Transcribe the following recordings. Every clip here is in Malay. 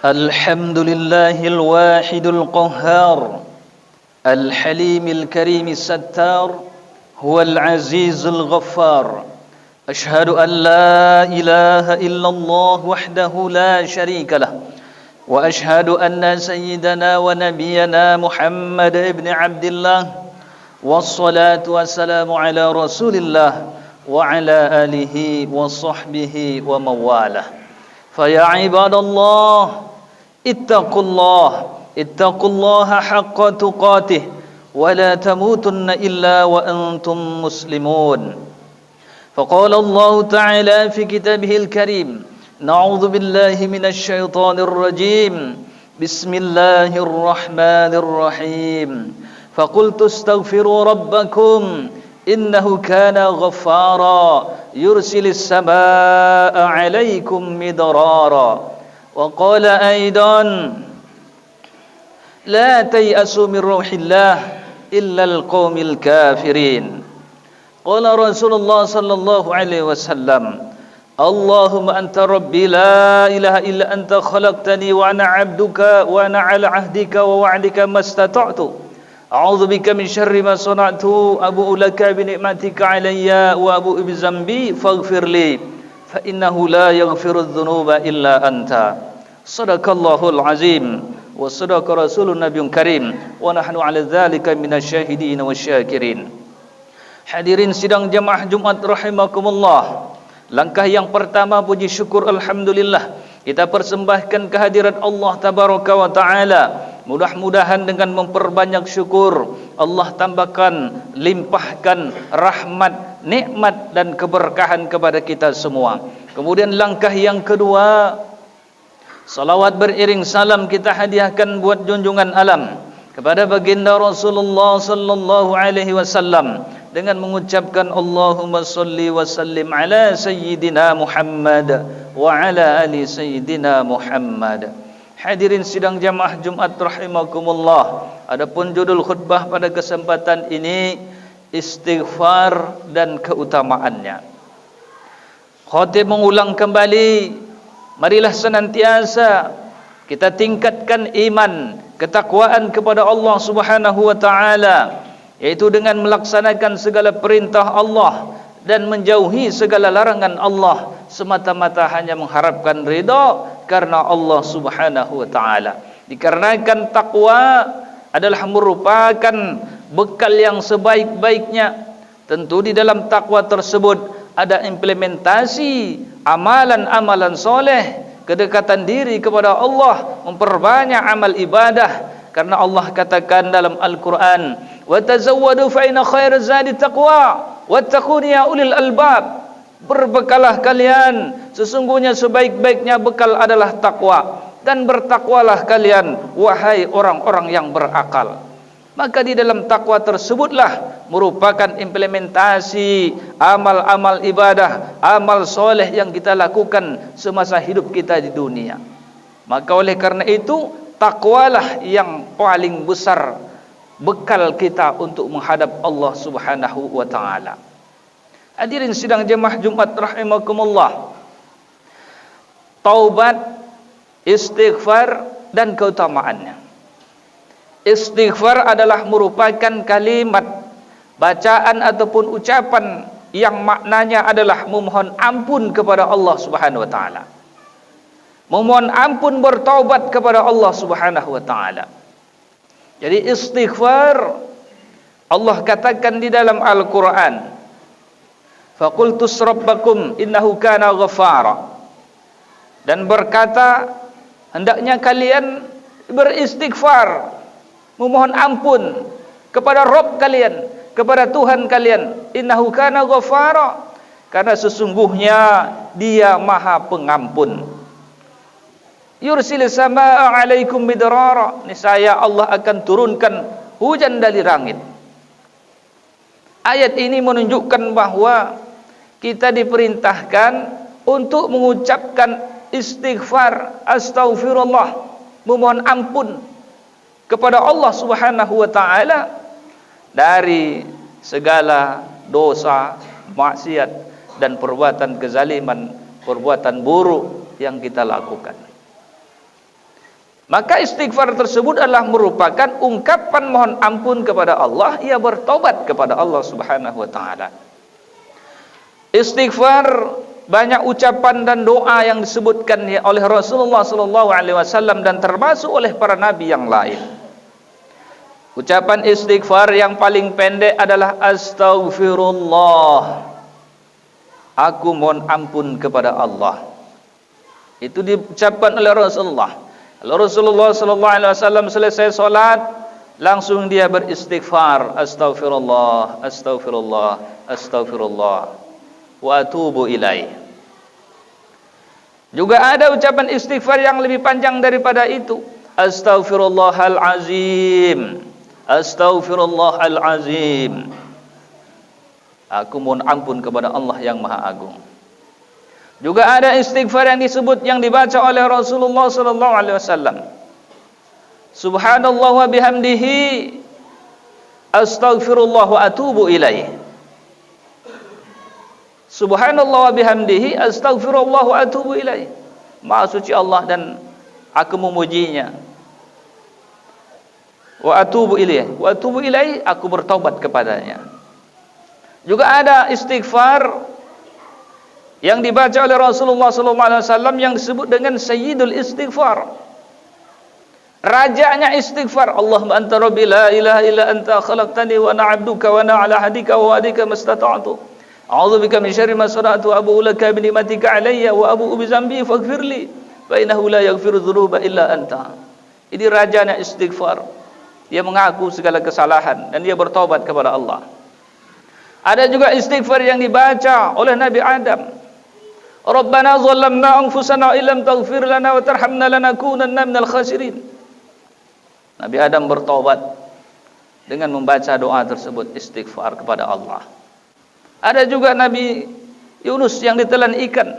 الحمد لله الواحد القهار الحليم الكريم الستار هو العزيز الغفار أشهد أن لا إله إلا الله وحده لا شريك له وأشهد أن سيدنا ونبينا محمد بن عبد الله والصلاة والسلام على رسول الله وعلى آله وصحبه ومن والاه فيا عباد الله اتقوا الله حق تقاته ولا تموتن إلا وأنتم مسلمون فقال الله تعالى في كتابه الكريم نعوذ بالله من الشيطان الرجيم بسم الله الرحمن الرحيم فقلت استغفروا ربكم إنه كان غفارا يرسل السماء عليكم مدرارا وقال أيضا لا تيأسوا من روح الله إلا القوم الكافرين قال رسول الله صلى الله عليه وسلم اللهم أنت ربي لا إله إلا أنت خلقتني وأنا عبدك وأنا على عهدك ووعدك ما استطعت أعوذ بك من شر ما صنعت أبوء لك بنعمتك علي وأبوء بذنبي فاغفر لي فإنه لا يغفر الذنوب إلا أنت صدق الله العظيم وصدق رسول النبي الكريم ونحن على ذلك من الشاهدين والشاكرين. Hadirin sidang jamaah Jumat rahimakumullah. Langkah yang pertama puji syukur alhamdulillah kita persembahkan kehadirat Allah tabaraka wa taala. Mudah-mudahan dengan memperbanyak syukur Allah tambahkan, limpahkan rahmat, nikmat dan keberkahan kepada kita semua. Kemudian langkah yang kedua, salawat beriring salam kita hadiahkan buat junjungan alam kepada baginda Rasulullah sallallahu alaihi wasallam dengan mengucapkan Allahumma salli wa sallim ala sayyidina Muhammad wa ala ali sayyidina Muhammad. Hadirin sidang jamaah Jumat rahimakumullah. Adapun judul khutbah pada kesempatan ini istighfar dan keutamaannya. Khatib mengulang kembali, marilah senantiasa kita tingkatkan iman, ketakwaan kepada Allah Subhanahu wa taala, yaitu dengan melaksanakan segala perintah Allah dan menjauhi segala larangan Allah, semata-mata hanya mengharapkan ridha karena Allah Subhanahu wa taala. Dikarenakan takwa adalah merupakan bekal yang sebaik-baiknya. Tentu di dalam takwa tersebut ada implementasi amalan-amalan soleh, kedekatan diri kepada Allah, memperbanyak amal ibadah. Karena Allah katakan dalam Al-Quran, wa tazawwadu fa inna khairaz zadi taqwa wattaquni ya ulil albab. Berbekalah kalian, sesungguhnya sebaik-baiknya bekal adalah takwa, dan bertakwalah kalian wahai orang-orang yang berakal. Maka di dalam takwa tersebutlah merupakan implementasi amal-amal ibadah, amal soleh yang kita lakukan semasa hidup kita di dunia. Maka oleh karena itu takwalah yang paling besar bekal kita untuk menghadap Allah Subhanahu wa taala. Hadirin sidang jemaah Jumat rahimakumullah. Taubat, istighfar dan keutamaannya. Istighfar adalah merupakan kalimat, bacaan ataupun ucapan yang maknanya adalah memohon ampun kepada Allah Subhanahu wa taala. Memohon ampun, bertaubat kepada Allah Subhanahu wa taala. Jadi istighfar Allah katakan di dalam Al-Qur'an, faqultus rabbakum innahu kana ghafara, dan berkata hendaknya kalian beristighfar, memohon ampun kepada Rabb kalian, kepada Tuhan kalian, innahu kana ghafara, karena sesungguhnya Dia Maha Pengampun. Yursilis samaa alaikum midrara, niscaya Allah akan turunkan hujan dari langit. Ayat ini menunjukkan bahwa kita diperintahkan untuk mengucapkan istighfar, astaghfirullah, memohon ampun kepada Allah Subhanahu wa taala dari segala dosa, maksiat dan perbuatan kezaliman, perbuatan buruk yang kita lakukan. Maka istighfar tersebut adalah merupakan ungkapan mohon ampun kepada Allah, ia bertobat kepada Allah Subhanahu wa taala. Istighfar banyak ucapan dan doa yang disebutkan oleh Rasulullah sallallahu alaihi wasallam dan termasuk oleh para nabi yang lain. Ucapan istighfar yang paling pendek adalah astaghfirullah. Aku mohon ampun kepada Allah. Itu diucapkan oleh Rasulullah. Kalau Rasulullah sallallahu alaihi wasallam selesai salat, langsung dia beristighfar, astaghfirullah, astaghfirullah, astaghfirullah wa atubu ilaih. Juga ada ucapan istighfar yang lebih panjang daripada itu. Astaghfirullahal azim. Astaghfirullahal azim. Aku mohon ampun kepada Allah yang Maha Agung. Juga ada istighfar yang disebut, yang dibaca oleh Rasulullah sallallahu alaihi wasallam. Subhanallah wa bihamdihi astaghfirullah wa atubu ilaih. Subhanallah wa bihamdihi astaghfirullah wa atubu ilaih. Maha suci Allah dan aku memujinya. Wa atubu ilaih. Wa atubu ilaih, aku bertaubat kepadanya. Juga ada istighfar yang dibaca oleh Rasulullah sallallahu alaihi wasallam yang disebut dengan sayyidul istighfar. Rajanya istighfar. Allahumma anta rabbi la ilaha illa anta khalaqtani wa ana 'abduka wa ana 'ala hadika wa wa'dika mastata'tu. A'udzubika min syarri ma sana'tu wa abu'u laka bi ni'matika 'alayya wa abu'u bi dzambi faghfirli fa innahu la yaghfiru dzunuba illa anta. Ini rajanya istighfar. Dia mengaku segala kesalahan dan dia bertaubat kepada Allah. Ada juga istighfar yang dibaca oleh Nabi Adam. Rabbana zalamna anfusana illam taghfir lana wa tarhamna lanakunanna minal khasirin. Nabi Adam bertaubat dengan membaca doa tersebut, istighfar kepada Allah. Ada juga Nabi Yunus yang ditelan ikan.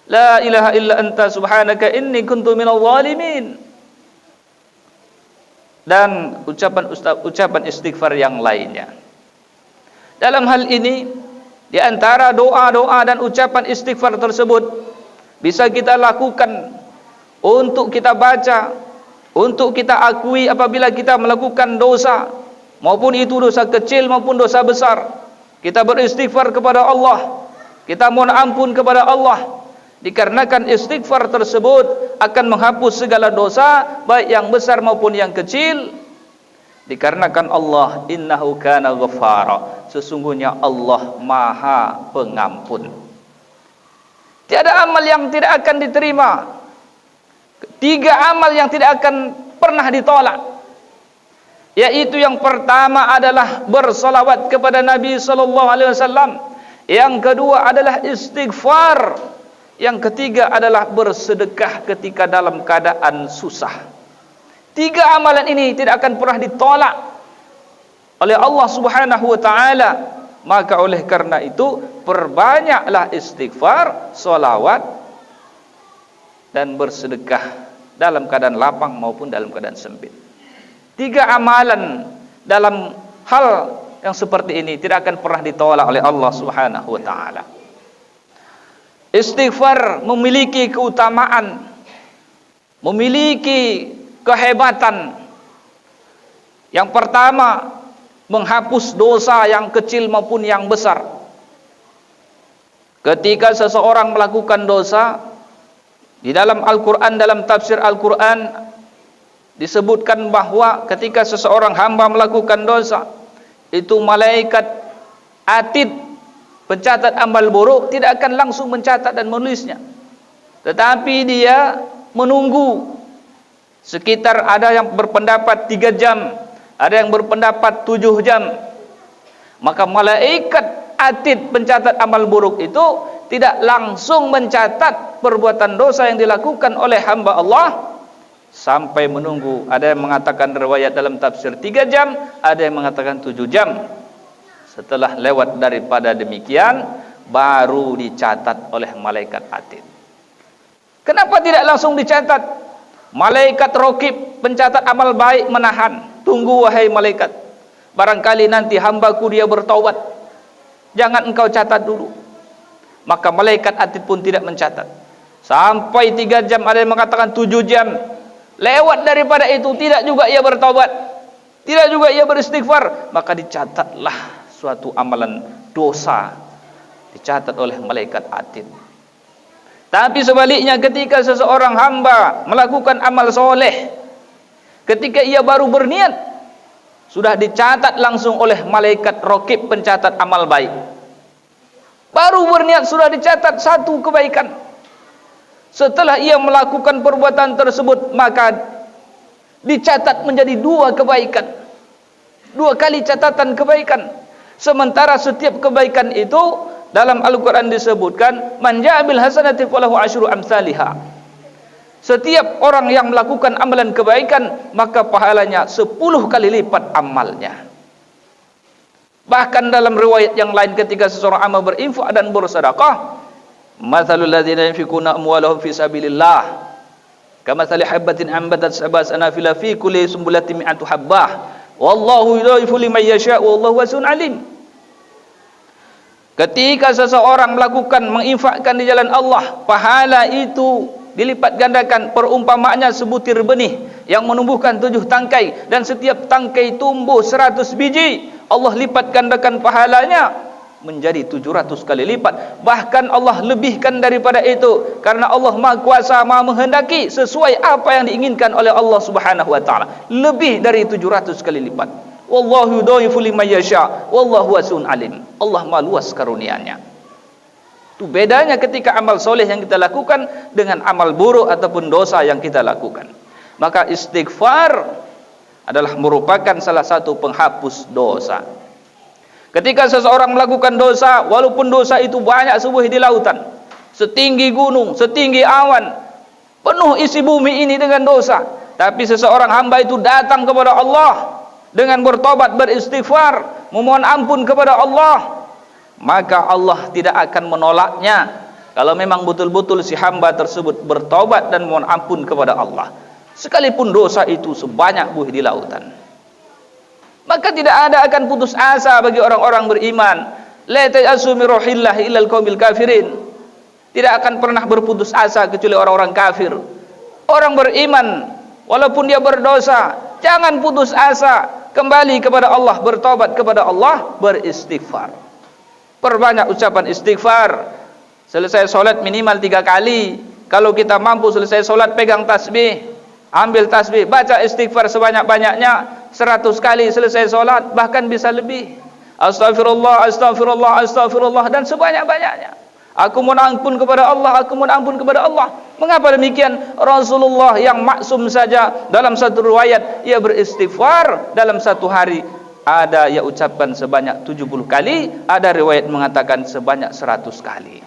La ilaha illa anta subhanaka inni kuntu minadh dhalimin. Dan ucapan istighfar yang lainnya. Dalam hal ini, di antara doa-doa dan ucapan istighfar tersebut bisa kita lakukan untuk kita baca, untuk kita akui apabila kita melakukan dosa, maupun itu dosa kecil maupun dosa besar. Kita beristighfar kepada Allah, kita mohon ampun kepada Allah, dikarenakan istighfar tersebut akan menghapus segala dosa, baik yang besar maupun yang kecil. Dikarenakan Allah innahu kana ghaffara, sesungguhnya Allah Maha Pengampun. Tiada amal yang tidak akan diterima. 3 amal yang tidak akan pernah ditolak. Yaitu yang pertama adalah bersalawat kepada Nabi sallallahu alaihi wasallam. Yang kedua adalah istighfar. Yang ketiga adalah bersedekah ketika dalam keadaan susah. 3 amalan ini tidak akan pernah ditolak oleh Allah Subhanahu wa taala. Maka oleh karena itu, perbanyaklah istighfar, salawat dan bersedekah dalam keadaan lapang maupun dalam keadaan sempit. 3 amalan dalam hal yang seperti ini tidak akan pernah ditolak oleh Allah Subhanahu wa taala. Istighfar memiliki keutamaan, memiliki kehebatan. Yang pertama, menghapus dosa yang kecil maupun yang besar. Ketika seseorang melakukan dosa, di dalam Al-Quran, dalam tafsir Al-Quran disebutkan bahwa ketika seseorang hamba melakukan dosa, itu malaikat atid, pencatat amal buruk, tidak akan langsung mencatat dan menulisnya, tetapi dia menunggu sekitar, ada yang berpendapat 3 jam, ada yang berpendapat 7 jam. Maka malaikat atid, pencatat amal buruk itu tidak langsung mencatat perbuatan dosa yang dilakukan oleh hamba Allah sampai menunggu. Ada yang mengatakan riwayat dalam tafsir 3 jam, ada yang mengatakan 7 jam. Setelah lewat daripada demikian, baru dicatat oleh malaikat atid. Kenapa tidak langsung dicatat? Malaikat raqib, pencatat amal baik, menahan. Tunggu wahai malaikat, barangkali nanti hambaku dia bertaubat, jangan engkau catat dulu. Maka malaikat atid pun tidak mencatat sampai 3 jam, ada yang mengatakan 7 jam. lewat daripada itu tidak juga ia bertaubat, tidak juga ia beristighfar, maka dicatatlah suatu amalan dosa, dicatat oleh malaikat atid. Tapi sebaliknya, ketika seseorang hamba melakukan amal soleh, ketika ia baru berniat, sudah dicatat langsung oleh malaikat raqib pencatat amal baik. Baru berniat sudah dicatat satu kebaikan. Setelah ia melakukan perbuatan tersebut, maka dicatat menjadi dua kebaikan, dua kali catatan kebaikan. Sementara setiap kebaikan itu dalam Al-Quran disebutkan, man ja'a bil hasanati falahu asyru amsalihha. Setiap orang yang melakukan amalan kebaikan, maka pahalanya 10 kali lipat amalnya. Bahkan dalam riwayat yang lain, ketika seseorang amal berinfak dan bersedekah, mathalul ladzina yunfikuna amwalahum fi sabilillah kamathali habatin ambatat sab'a sanafila fi kulli sumbulatin mi'atu habbah wallahu yudha'ifu liman yasha'u wallahu wasi'un alim. Ketika seseorang melakukan menginfakkan di jalan Allah, pahala itu dilipat gandakan. Perumpamaannya sebutir benih yang menumbuhkan 7 tangkai, dan setiap tangkai tumbuh 100 biji. Allah lipat gandakan pahalanya menjadi 700 kali lipat. Bahkan Allah lebihkan daripada itu, karena Allah Maha Kuasa, Maha menghendaki sesuai apa yang diinginkan oleh Allah Subhanahu wa taala. Lebih dari 700 kali lipat. Wallahu yudha'ifu liman yasha' wallahu wasi'un alim. Allah Maha luas karunia-Nya. Itu bedanya ketika amal soleh yang kita lakukan dengan amal buruk ataupun dosa yang kita lakukan. Maka istighfar adalah merupakan salah satu penghapus dosa. Ketika seseorang melakukan dosa, walaupun dosa itu banyak sebuah di lautan, setinggi gunung, setinggi awan, penuh isi bumi ini dengan dosa, tapi seseorang hamba itu datang kepada Allah dengan bertobat, beristighfar, memohon ampun kepada Allah, maka Allah tidak akan menolaknya kalau memang betul-betul si hamba tersebut bertobat dan mohon ampun kepada Allah, sekalipun dosa itu sebanyak buih di lautan. Maka tidak ada akan putus asa bagi orang-orang beriman. La ta'asu min rauhillahi illal qaumil kafirin. Tidak akan pernah berputus asa kecuali orang-orang kafir. Orang beriman walaupun dia berdosa, jangan putus asa, kembali kepada Allah, bertobat kepada Allah, beristighfar. Perbanyak ucapan istighfar. Selesai solat minimal 3 kali. Kalau kita mampu selesai solat, pegang tasbih, ambil tasbih, baca istighfar sebanyak-banyaknya, 100 kali selesai solat, bahkan bisa lebih. Astaghfirullah, astaghfirullah, astaghfirullah, dan sebanyak-banyaknya. Aku mohon ampun kepada Allah, aku mohon ampun kepada Allah. Mengapa demikian? Rasulullah yang maksum saja dalam satu riwayat ia beristighfar dalam satu hari, ada ia ucapkan sebanyak 70 kali, ada riwayat mengatakan sebanyak 100 kali.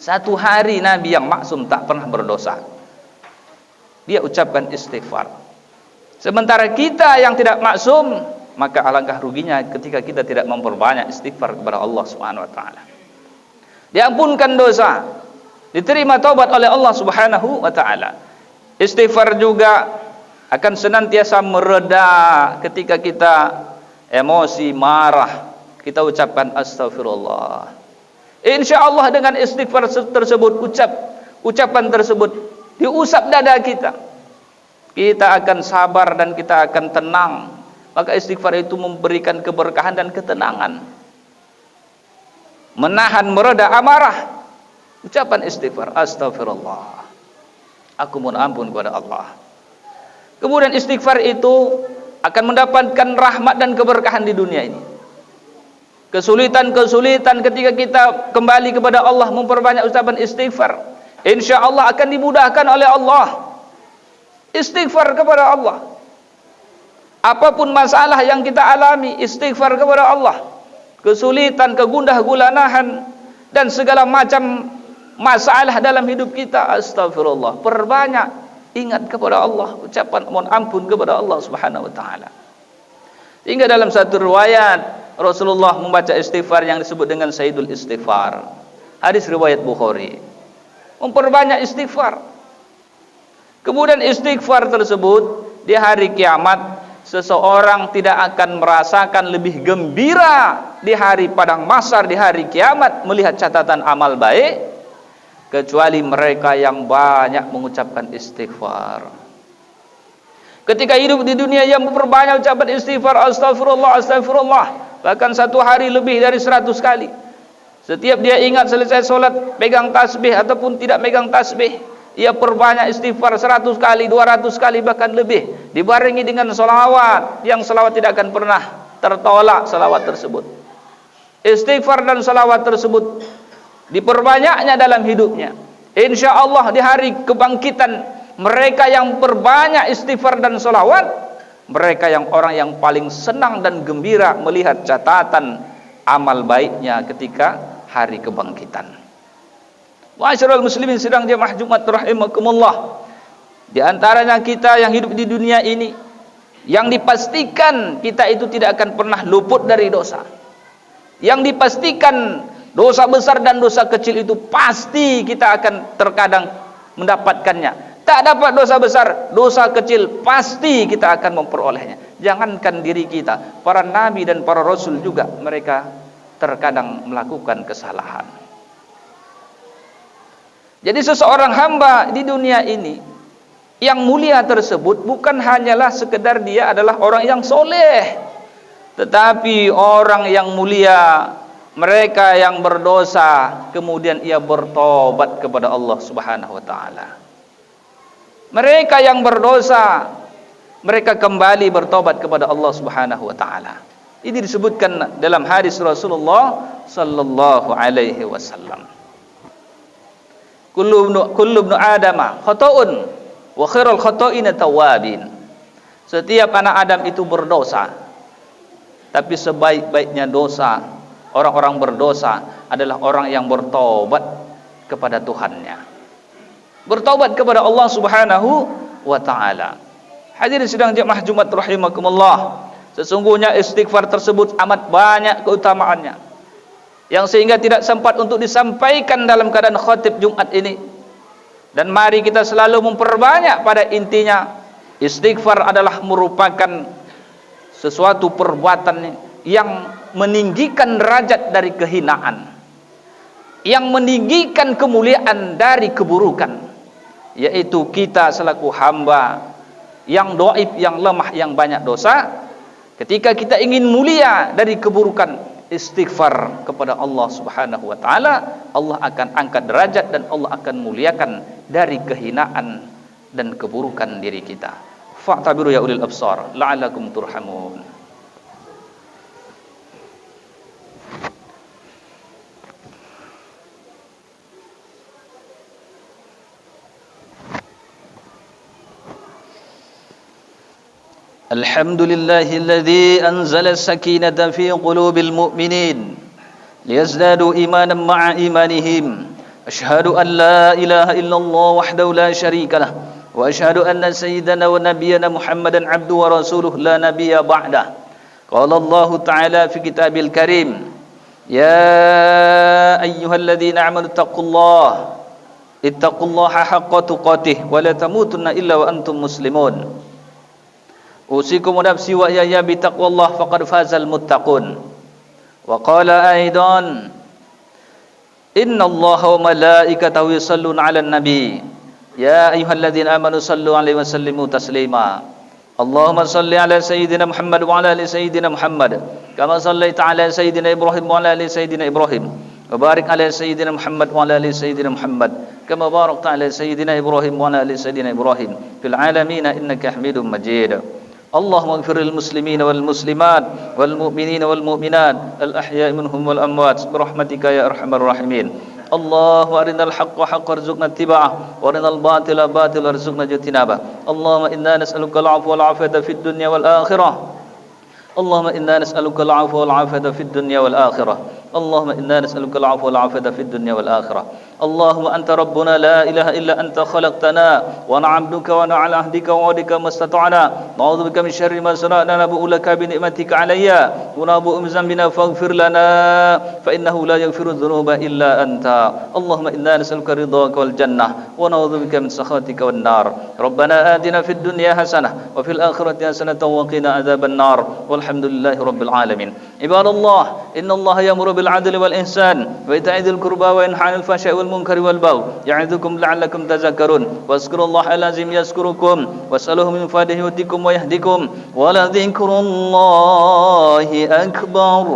Satu hari Nabi yang maksum tak pernah berdosa, dia ucapkan istighfar. Sementara kita yang tidak maksum, maka alangkah ruginya ketika kita tidak memperbanyak istighfar kepada Allah Subhanahu wa taala. Diampunkan dosa, diterima taubat oleh Allah Subhanahu wa taala. Istighfar juga akan senantiasa mereda ketika kita emosi, marah, kita ucapkan astagfirullah. Insyaallah dengan istighfar tersebut, ucapan tersebut diusap dada kita, kita akan sabar dan kita akan tenang. Maka istighfar itu memberikan keberkahan dan ketenangan, menahan, mereda amarah. Ucapan istighfar, astagfirullah, aku mohon ampun kepada Allah. Kemudian istighfar itu akan mendapatkan rahmat dan keberkahan di dunia ini. Kesulitan-kesulitan ketika kita kembali kepada Allah, memperbanyak ucapan istighfar, insya Allah akan dimudahkan oleh Allah. Istighfar kepada Allah. Apapun masalah yang kita alami, istighfar kepada Allah. Kesulitan, kegundah gulanahan, dan segala macam masalah dalam hidup kita, astagfirullah, perbanyak ingat kepada Allah, ucapan mohon ampun kepada Allah Subhanahu wa taala. Hingga dalam satu riwayat Rasulullah membaca istighfar yang disebut dengan Sayyidul Istighfar. Hadis riwayat Bukhari. Memperbanyak istighfar. Kemudian istighfar tersebut di hari kiamat, seseorang tidak akan merasakan lebih gembira di hari padang mahsyar, di hari kiamat, melihat catatan amal baik, kecuali mereka yang banyak mengucapkan istighfar. Ketika hidup di dunia yang memperbanyak ucapan istighfar, astagfirullah, astagfirullah. Bahkan satu hari lebih dari 100 kali. Setiap dia ingat selesai solat, pegang tasbih ataupun tidak pegang tasbih, ia perbanyak istighfar 100 kali, 200 kali, bahkan lebih. Dibarengi dengan salawat, yang salawat tidak akan pernah tertolak salawat tersebut. Istighfar dan salawat tersebut diperbanyaknya dalam hidupnya. Insya Allah di hari kebangkitan, mereka yang berbanyak istighfar dan salawat, mereka yang orang yang paling senang dan gembira melihat catatan amal baiknya ketika hari kebangkitan. Ma'asyiral muslimin sidang jamaah Jumat rahimakumullah. Di antaranya kita yang hidup di dunia ini, yang dipastikan kita itu tidak akan pernah luput dari dosa. Yang dipastikan dosa besar dan dosa kecil itu pasti kita akan terkadang mendapatkannya. Tak dapat dosa besar, dosa kecil pasti kita akan memperolehnya. Jangankan diri kita, para nabi dan para rasul juga mereka terkadang melakukan kesalahan. Jadi seseorang hamba di dunia ini yang mulia tersebut bukan hanyalah sekedar dia adalah orang yang soleh, tetapi orang yang mulia, mereka yang berdosa kemudian ia bertobat kepada Allah Subhanahu wa taala. Mereka yang berdosa, mereka kembali bertobat kepada Allah Subhanahu wa taala. Ini disebutkan dalam hadis Rasulullah sallallahu alaihi wasallam. Kullu ibnu Adama khata'un wa khairul khata'ina tawwabin. Setiap anak Adam itu berdosa, tapi sebaik-baiknya dosa, orang-orang berdosa adalah orang yang bertobat kepada Tuhannya, bertobat kepada Allah Subhanahu wa taala. Hadirin sidang jamaah Jumat rahimakumullah, sesungguhnya istighfar tersebut amat banyak keutamaannya, yang sehingga tidak sempat untuk disampaikan dalam keadaan khatib Jumat ini. Dan mari kita selalu memperbanyak. Pada intinya istighfar adalah merupakan sesuatu perbuatan yang meninggikan derajat dari kehinaan, yang meninggikan kemuliaan dari keburukan, yaitu kita selaku hamba yang dhaif, yang lemah, yang banyak dosa. Ketika kita ingin mulia dari keburukan, istighfar kepada Allah Subhanahu wa taala, Allah akan angkat derajat dan Allah akan muliakan dari kehinaan dan keburukan diri kita. Fa'tabiru ya ulil absar la'allakum turhamun. الحمد لله الذي أنزل السكينة في قلوب المؤمنين ليزدادوا إيمانا مع إيمانهم. أشهد أن لا إله إلا الله وحده لا شريك له وأشهد أن سيدنا ونبينا محمدا عبده ورسوله لا نبي بعده. قال الله تعالى في كتابه الكريم: يا أيها الذين آمنوا اتقوا الله حق تقاته ولا تموتن إلا وأنتم مسلمون. أوصيكم ونفسي وإياي بتقوى الله فقد فاز المتقون. وقال أيضا: إن الله وملائكته يصلون على النبي يا أيها الذين آمنوا صلوا عليه وسلموا تسليما. اللهم صل على سيدنا محمد وعلى آل سيدنا محمد كما صليت على سيدنا إبراهيم وعلى آل سيدنا إبراهيم وبارك على سيدنا محمد وعلى آل سيدنا محمد كما باركت على سيدنا إبراهيم وعلى آل سيدنا إبراهيم في العالمين إنك حميد مجيد. اللهم اغفر للمسلمين والمسلمات والمؤمنين والمؤمنات الأحياء منهم والأموات برحمتك يا أرحم الراحمين. اللهم أرنا الحق حقا وارزقنا اتباعه وأرنا الباطل باطلا وارزقنا اجتنابه. اللهم إنا نسألك العفو والعافية في الدنيا والآخرة. اللهم إنا نسألك العفو والعافية في الدنيا والآخرة. اللهم إنا نسألك العفو والعافية في الدنيا والآخرة. اللهم أنت ربنا لا إله إلا أنت خلقتنا ونعبدك ونعلى عهدك ووعدك ما استطعنا نعوذ بك من شر ما صنعنا نبوء لك بنعمتك علي ونبوء بذنبنا فاغفر لنا فإنه لا يغفر الذنوب إلا أنت. اللهم إنا نسألك رضاك والجنة ونعوذ بك من سخطك والنار. ربنا آتنا في الدنيا حسنة وفي الآخرة حسنة وقنا عذاب النار والحمد لله رب العالمين. عباد الله إن الله يأمر بالعدل والإحسان وإيتاء ذي القربى وينهى عن الفحشاء والمنكر والبغي يعظكم لعلكم تذكرون واذكروا الله العظيم يذكركم واسألوه من فضله يؤتكم ويهدكم ولذكر الله أكبر.